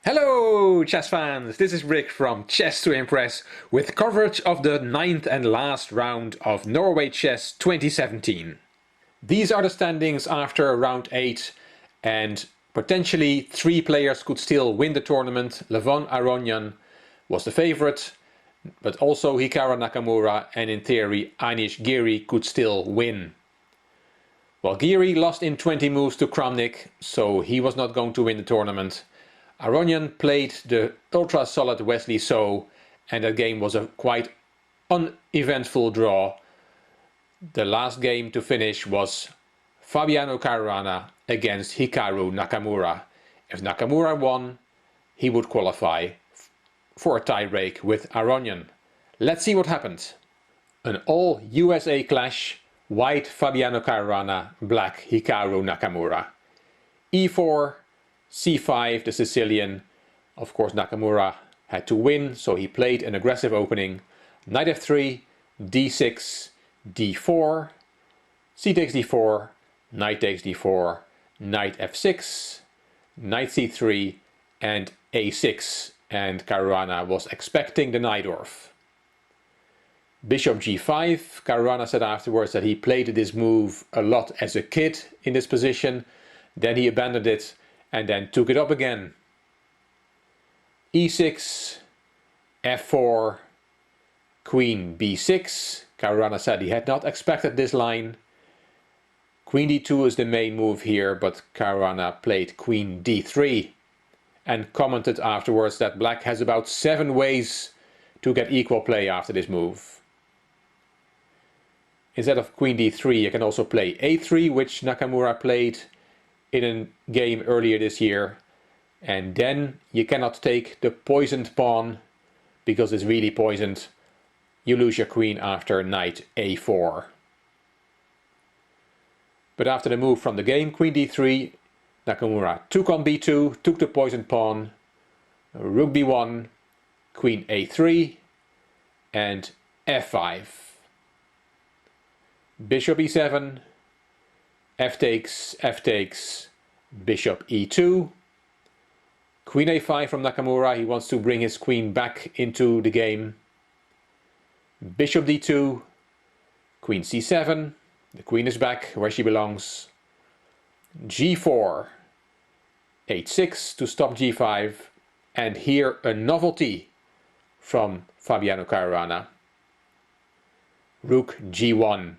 Hello chess fans, this is Rick from Chess to Impress with coverage of the ninth and last round of Norway Chess 2017. These are the standings after round 8 and potentially 3 players could still win the tournament. Levon Aronian was the favorite, but also Hikaru Nakamura and in theory Anish Giri could still win. Well, Giri lost in 20 moves to Kramnik, so he was not going to win the tournament. Aronian played the ultra-solid Wesley So, and that game was a quite uneventful draw. The last game to finish was Fabiano Caruana against Hikaru Nakamura. If Nakamura won, he would qualify for a tie-break with Aronian. Let's see what happened. An all-USA clash, white Fabiano Caruana, black Hikaru Nakamura. e4, c5, the Sicilian. Of course, Nakamura had to win, so he played an aggressive opening. Knight f3, d6, d4, c takes d4, knight takes d4, knight f6, knight c3, and a6. And Caruana was expecting the Najdorf. Bishop g5. Caruana said afterwards that he played this move a lot as a kid in this position. Then he abandoned it and then took it up again. e6, f4, queen b6. Caruana said he had not expected this line. Queen d2 is the main move here, but Caruana played queen d3 and commented afterwards that black has about 7 ways to get equal play after this move. Instead of queen d3, you can also play a3, which Nakamura played in a game earlier this year. And then you cannot take the poisoned pawn, because it's really poisoned. You lose your queen after knight a4. But after the move from the game, queen d3, Nakamura took on b2, took the poisoned pawn, rook b1, queen a3, and f5. Bishop e7, f takes, bishop e2, queen a5 from Nakamura. He wants to bring his queen back into the game. Bishop d2, queen c7, the queen is back where she belongs. g4, h6 to stop g5, and here a novelty from Fabiano Caruana. Rook g1.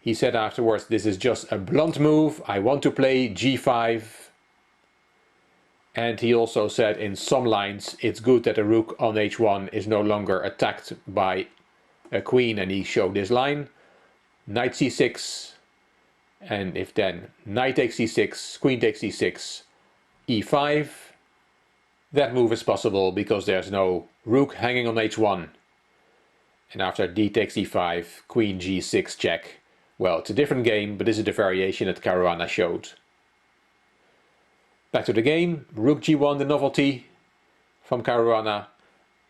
He said afterwards, this is just a blunt move, I want to play g5. And he also said in some lines, it's good that the rook on h1 is no longer attacked by a queen, and he showed this line. Knight c6, and if then knight takes c6, queen takes c6, e5, that move is possible because there's no rook hanging on h1. And after d takes e5, queen g6 check. Well, it's a different game, but this is the variation that Caruana showed. Back to the game, rook g1, the novelty from Caruana,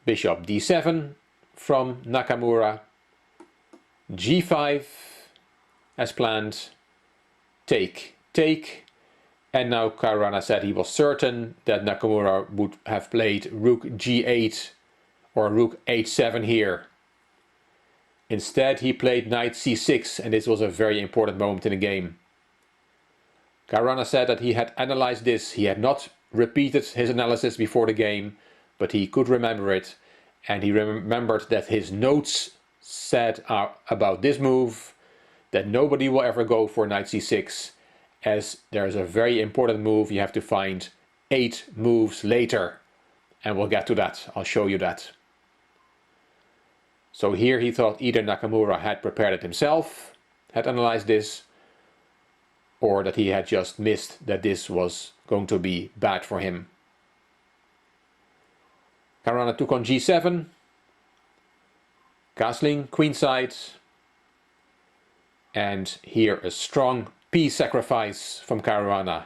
bishop d7 from Nakamura, g5 as planned, take, and now Caruana said he was certain that Nakamura would have played rook g8 or rook h7 here. Instead, he played knight c6, and this was a very important moment in the game. Caruana said that he had analyzed this. He had not repeated his analysis before the game, but he could remember it. And he remembered that his notes said about this move that nobody will ever go for knight c6, as there's a very important move you have to find 8 moves later. And we'll get to that. I'll show you that. So here he thought either Nakamura had prepared it himself, had analyzed this, or that he had just missed that this was going to be bad for him. Caruana took on g7, castling queenside, and here a strong piece sacrifice from Caruana.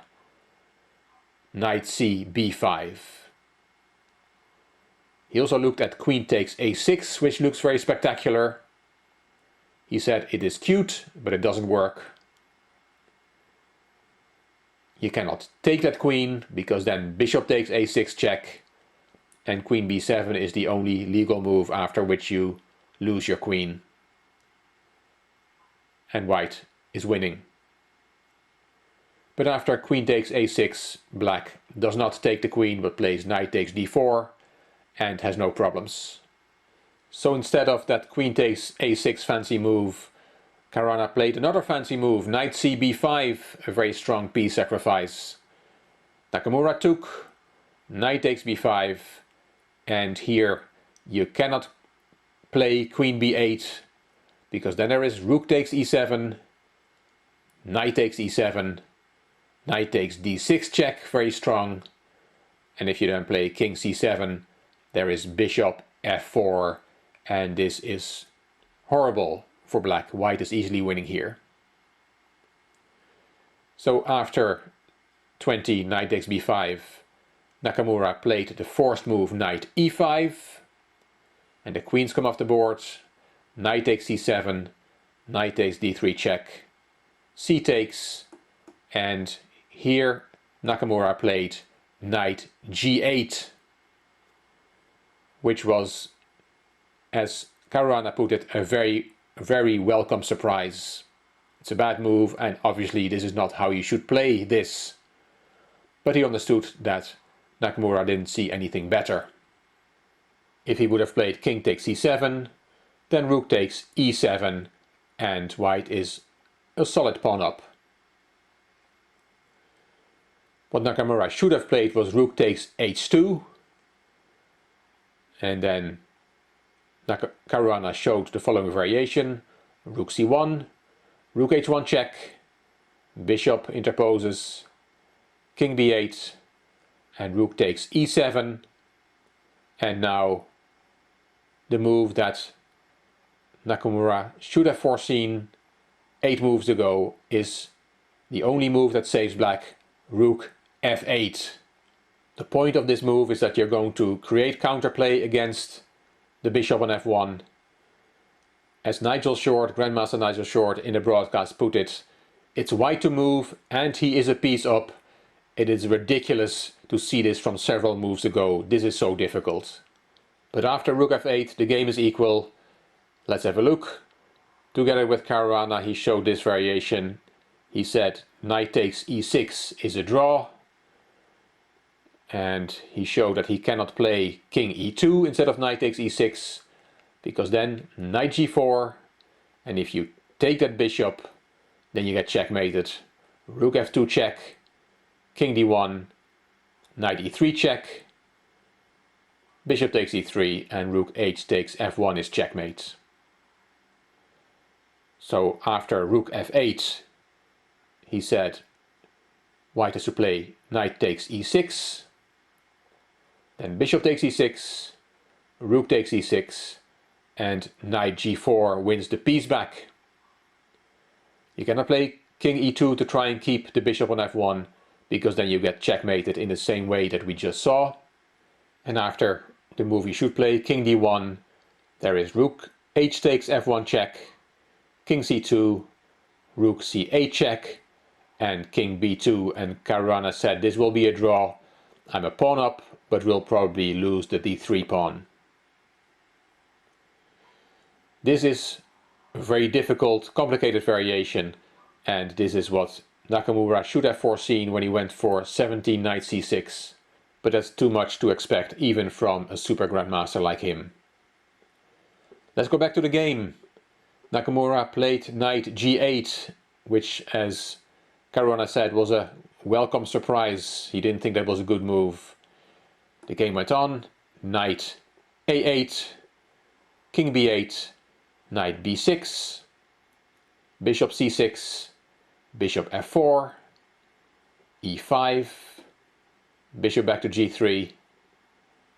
Knight c b5. He also looked at queen takes a6, which looks very spectacular. He said it is cute, but it doesn't work. You cannot take that queen, because then bishop takes a6 check, and queen b7 is the only legal move after which you lose your queen. And white is winning. But after queen takes a6, black does not take the queen but plays knight takes d4 and has no problems. So instead of that queen takes a6 fancy move, Caruana played another fancy move, knight cb5, a very strong piece sacrifice. Nakamura took, knight takes b5, and here you cannot play queen b8, because then there is rook takes e7, knight takes e7, knight takes d6 check, very strong, and if you then play king c7, there is bishop f4, and this is horrible for black. White is easily winning here. So after 20 knight takes b5, Nakamura played the forced move knight e5, and the queens come off the board. Knight takes c7, knight takes d3 check, c takes, and here Nakamura played knight g8, which was, as Caruana put it, a very welcome surprise. It's a bad move, and obviously this is not how you should play this. But he understood that Nakamura didn't see anything better. If he would have played king takes c7, then rook takes e7, and white is a solid pawn up. What Nakamura should have played was rook takes h2, and then Caruana showed the following variation: rook c1, rook h1 check, bishop interposes, king b8, and rook takes e7, and now the move that Nakamura should have foreseen 8 moves ago is the only move that saves black, rook f8. The point of this move is that you're going to create counterplay against the bishop on f1. As Nigel Short, Grandmaster Nigel Short in the broadcast put it, it's white to move and he is a piece up. It is ridiculous to see this from several moves ago. This is so difficult. But after rook f8 the game is equal. Let's have a look. Together with Caruana he showed this variation. He said knight takes e6 is a draw. And he showed that he cannot play king e2 instead of knight takes e6, because then knight g4, and if you take that bishop, then you get checkmated. Rook f2 check, king d1, knight e3 check, bishop takes e3, and rook h takes f1 is checkmate. So after rook f8, he said white has to play knight takes e6, then bishop takes e6, rook takes e6, and knight g4 wins the piece back. You cannot play king e2 to try and keep the bishop on f1, because then you get checkmated in the same way that we just saw. And after the move you should play, king d1, there is rook h takes f1 check, king c2, rook c8 check, and king b2, and Caruana said this will be a draw. I'm a pawn up, but will probably lose the d3 pawn. This is a very difficult, complicated variation, and this is what Nakamura should have foreseen when he went for 17 knight c6, but that's too much to expect even from a super grandmaster like him. Let's go back to the game. Nakamura played knight g8, which, as Caruana said, was a welcome surprise. He didn't think that was a good move. The game went on. Knight a8, king b8, knight b6, bishop c6, bishop f4, e5, bishop back to g3,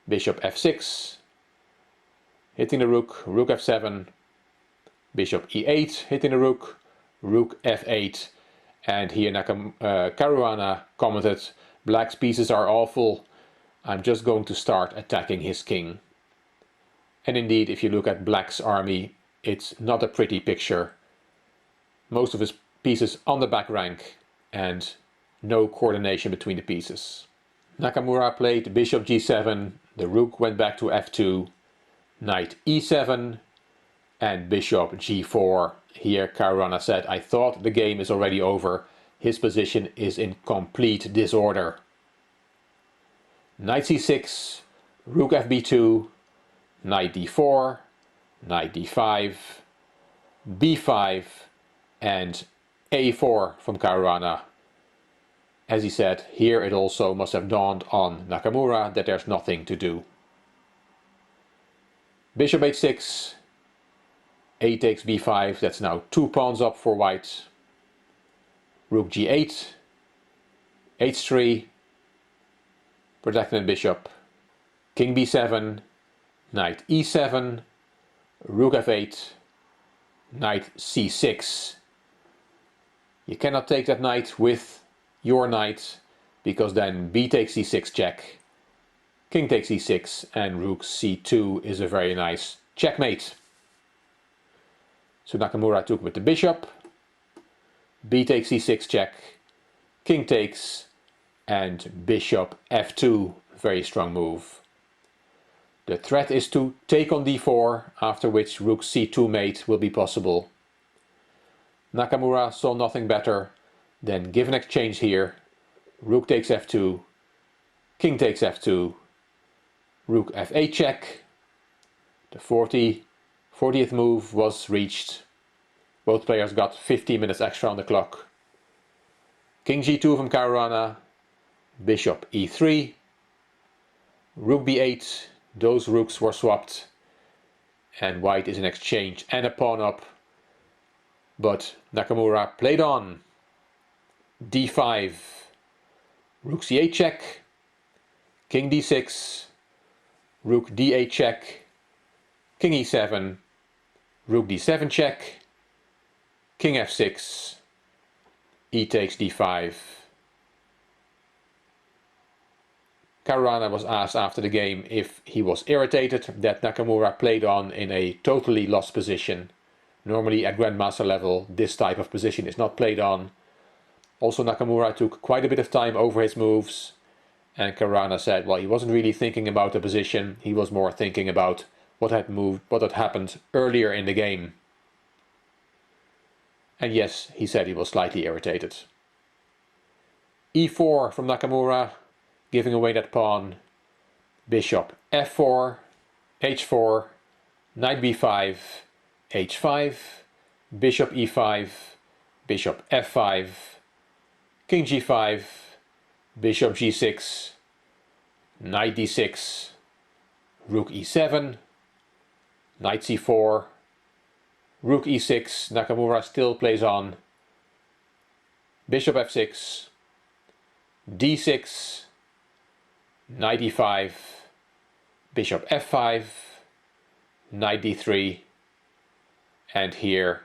bishop f6, hitting the rook, rook f7, bishop e8, hitting the rook, rook f8, and here Caruana commented, black's pieces are awful, I'm just going to start attacking his king. And indeed, if you look at black's army, it's not a pretty picture. Most of his pieces on the back rank, and no coordination between the pieces. Nakamura played bishop g7, the rook went back to f2, knight e7, and bishop g4. Here Caruana said, I thought the game is already over. His position is in complete disorder. Knight c6, rook fb2, knight d4, knight d5, b5, and a4 from Caruana. As he said, here it also must have dawned on Nakamura that there's nothing to do. Bishop h6, a takes b5, that's now 2 pawns up for white. Rook g8, h3, protecting the bishop. King b7, knight e7, rook f8, knight c6. You cannot take that knight with your knight, because then b takes c6 check, king takes e6, and rook c2 is a very nice checkmate. So Nakamura took with the bishop, b takes c6 check, king takes, and bishop f2, very strong move. The threat is to take on d4, after which rook c2 mate will be possible. Nakamura saw nothing better than give an exchange here. Rook takes f2, king takes f2, rook f8 check. The 40th move was reached. Both players got 15 minutes extra on the clock. King g2 from Caruana, bishop e3, rook b8, those rooks were swapped, and white is in exchange and a pawn up. But Nakamura played on. d5, rook c8 check, king d6, rook d8 check, king e7, rook d7 check, king f6, e takes d5. Caruana was asked after the game if he was irritated that Nakamura played on in a totally lost position. Normally at Grandmaster level, this type of position is not played on. Also, Nakamura took quite a bit of time over his moves, and Caruana said, well, he wasn't really thinking about the position, he was more thinking about what had happened earlier in the game. And yes, he said he was slightly irritated. e4 from Nakamura, giving away that pawn. Bishop f4, h4, knight b5, h5, bishop e5, bishop f5, king g5, bishop g6, knight d6, rook e7, knight c4, rook e6, Nakamura still plays on, bishop f6, d6, knight e5, bishop f5, knight d3, and here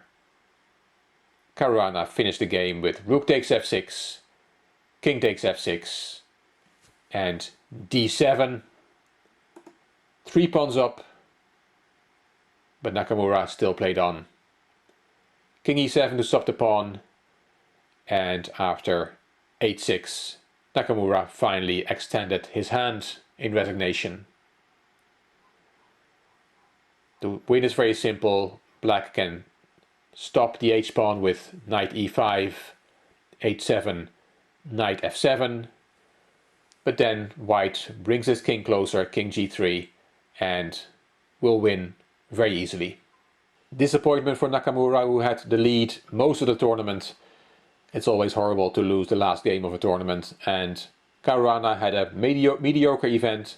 Caruana finished the game with rook takes f6, king takes f6, and d7. 3 pawns up, but Nakamura still played on. King e7 to stop the pawn, and after h6, Nakamura finally extended his hand in resignation. The win is very simple. Black can stop the h-pawn with knight e5, h7, knight f7, but then white brings his king closer, king g3, and will win very easily. Disappointment for Nakamura, who had the lead most of the tournament. It's always horrible to lose the last game of a tournament, and Caruana had a mediocre event,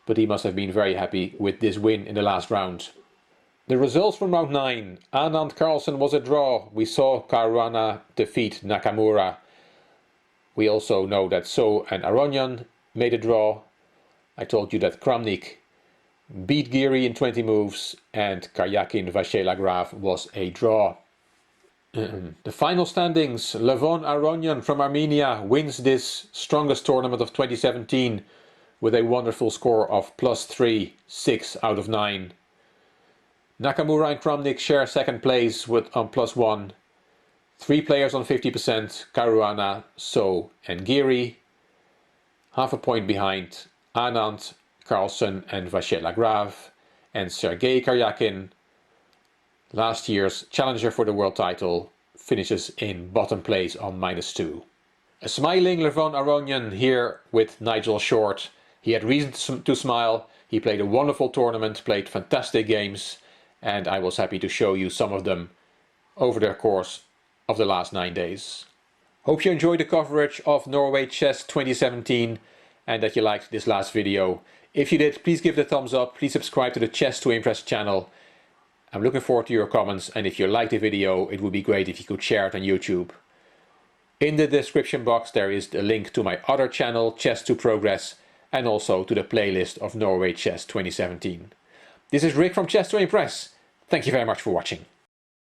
but he must have been very happy with this win in the last round. The results from round 9. Anand Carlsen was a draw. We saw Caruana defeat Nakamura. We also know that So and Aronian made a draw. I told you that Kramnik beat Giri in 20 moves, and Karyakin Vashela-Graf was a draw. The final standings. Levon Aronian from Armenia wins this strongest tournament of 2017 with a wonderful score of +3, 6 out of 9. Nakamura and Kramnik share second place with on +1, 3 players on 50%, Caruana, So and Giri. Half a point behind Anand, Carlsen and Vachier Lagrave, and Sergei Karyakin, last year's challenger for the world title, finishes in bottom place on -2. A smiling Levon Aronian here with Nigel Short. He had reason to smile. He played a wonderful tournament, played fantastic games, and I was happy to show you some of them over the course of the last 9 days. Hope you enjoyed the coverage of Norway Chess 2017 and that you liked this last video. If you did, please give it a thumbs up, please subscribe to the Chess to Impress channel. I'm looking forward to your comments, and if you liked the video, it would be great if you could share it on YouTube. In the description box there is the link to my other channel, Chess to Progress, and also to the playlist of Norway Chess 2017. This is Rick from Chess to Impress. Thank you very much for watching.